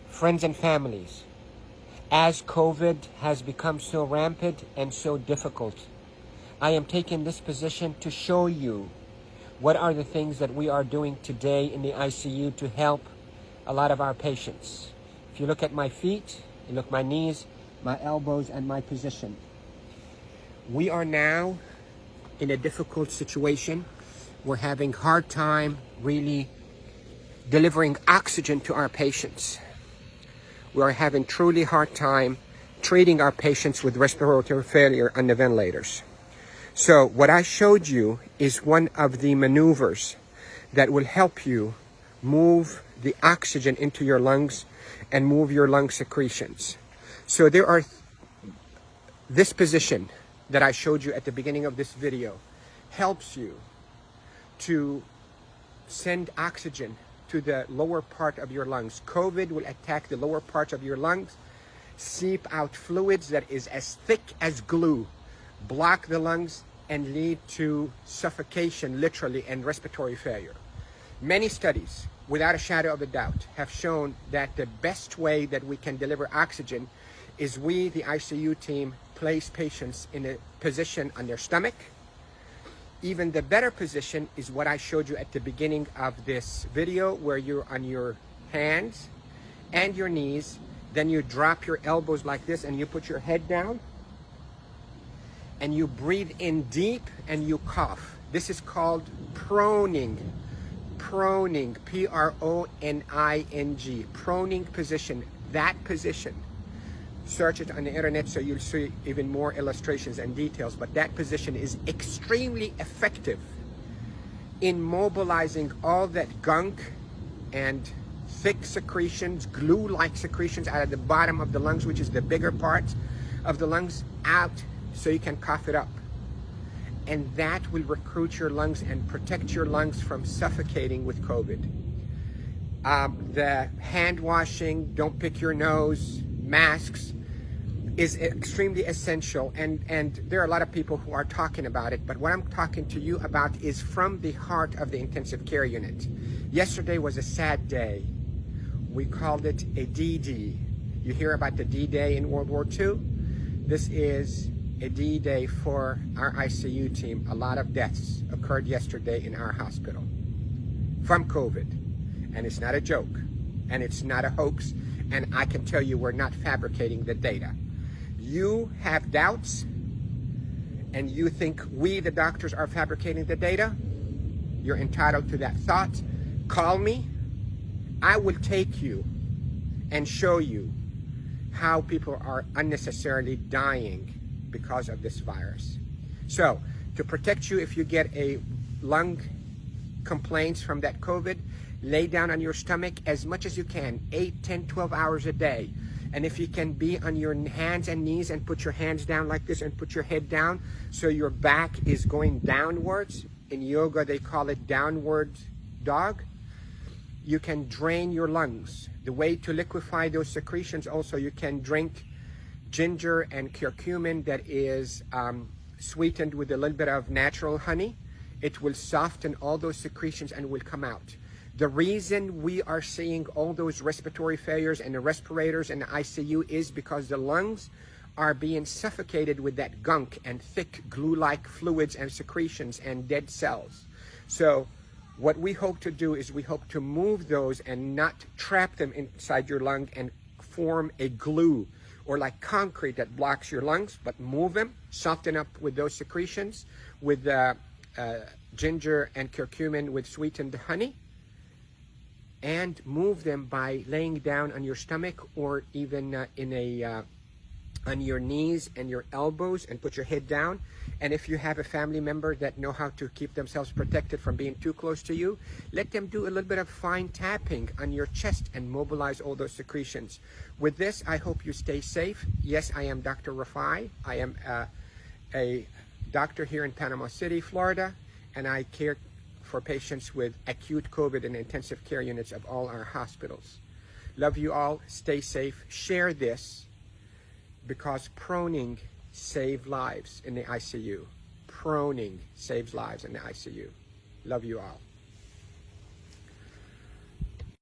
Friends and families, as COVID has become so rampant and so difficult, I am taking this position to show you what are the things that we are doing today in the ICU to help a lot of our patients. If you look at my feet, you look at my knees, my elbows, and my position. We are now in a difficult situation. We're having hard time really delivering oxygen to our patients. We are having truly hard time treating our patients with respiratory failure on the ventilators. So what I showed you is one of the maneuvers that will help you move the oxygen into your lungs and move your lung secretions. So there are this position that I showed you at the beginning of this video helps you to send oxygen to the lower part of your lungs. COVID will attack the lower parts of your lungs, seep out fluids that is as thick as glue, block the lungs, and lead to suffocation, literally, and respiratory failure. Many studies, without a shadow of a doubt, have shown that the best way that we can deliver oxygen is we, the ICU team, place patients in a position on their stomach. Even the better position is what I showed you at the beginning of this video, where you're on your hands and your knees, then you drop your elbows like this and you put your head down and you breathe in deep and you cough. This is called proning. Proning, P-R-O-N-I-N-G, proning position. That position, search it on the internet so you'll see even more illustrations and details, but that position is extremely effective in mobilizing all that gunk and thick secretions, glue-like secretions out of the bottom of the lungs, which is the bigger part of the lungs, out so you can cough it up. And that will recruit your lungs and protect your lungs from suffocating with COVID. The hand washing, don't pick your nose, masks, is extremely essential, and there are a lot of people who are talking about it, but what I'm talking to you about is from the heart of the intensive care unit. Yesterday was a sad day. We called it a D-Day. You hear about the D-Day in World War II? This is a D-Day for our ICU team. A lot of deaths occurred yesterday in our hospital from COVID, and it's not a joke, and it's not a hoax, and I can tell you we're not fabricating the data. You have doubts and you think we, the doctors, are fabricating the data. You're entitled to that thought. Call me. I will take you and show you how people are unnecessarily dying because of this virus. So, to protect you if you get a lung complaints from that COVID, lay down on your stomach as much as you can, 8, 10, 12 hours a day. And if you can be on your hands and knees and put your hands down like this and put your head down so your back is going downwards. In yoga, they call it downward dog. You can drain your lungs. The way to liquefy those secretions also, you can drink ginger and curcumin that is sweetened with a little bit of natural honey. It will soften all those secretions and will come out. The reason we are seeing all those respiratory failures and the respirators in the ICU is because the lungs are being suffocated with that gunk and thick glue-like fluids and secretions and dead cells. So what we hope to do is we hope to move those and not trap them inside your lung and form a glue or like concrete that blocks your lungs, but move them, soften up with those secretions with ginger and curcumin with sweetened honey, and move them by laying down on your stomach or even on your knees and your elbows and put your head down. And if you have a family member that know how to keep themselves protected from being too close to you, let them do a little bit of fine tapping on your chest and mobilize all those secretions. With this, I hope you stay safe. Yes, I am Dr. Rafai. I am a doctor here in Panama City, Florida, and I care for patients with acute COVID in intensive care units of all our hospitals. Love you all. Stay safe. Share this because proning saves lives in the ICU. proning saves lives in the ICU. Love you all.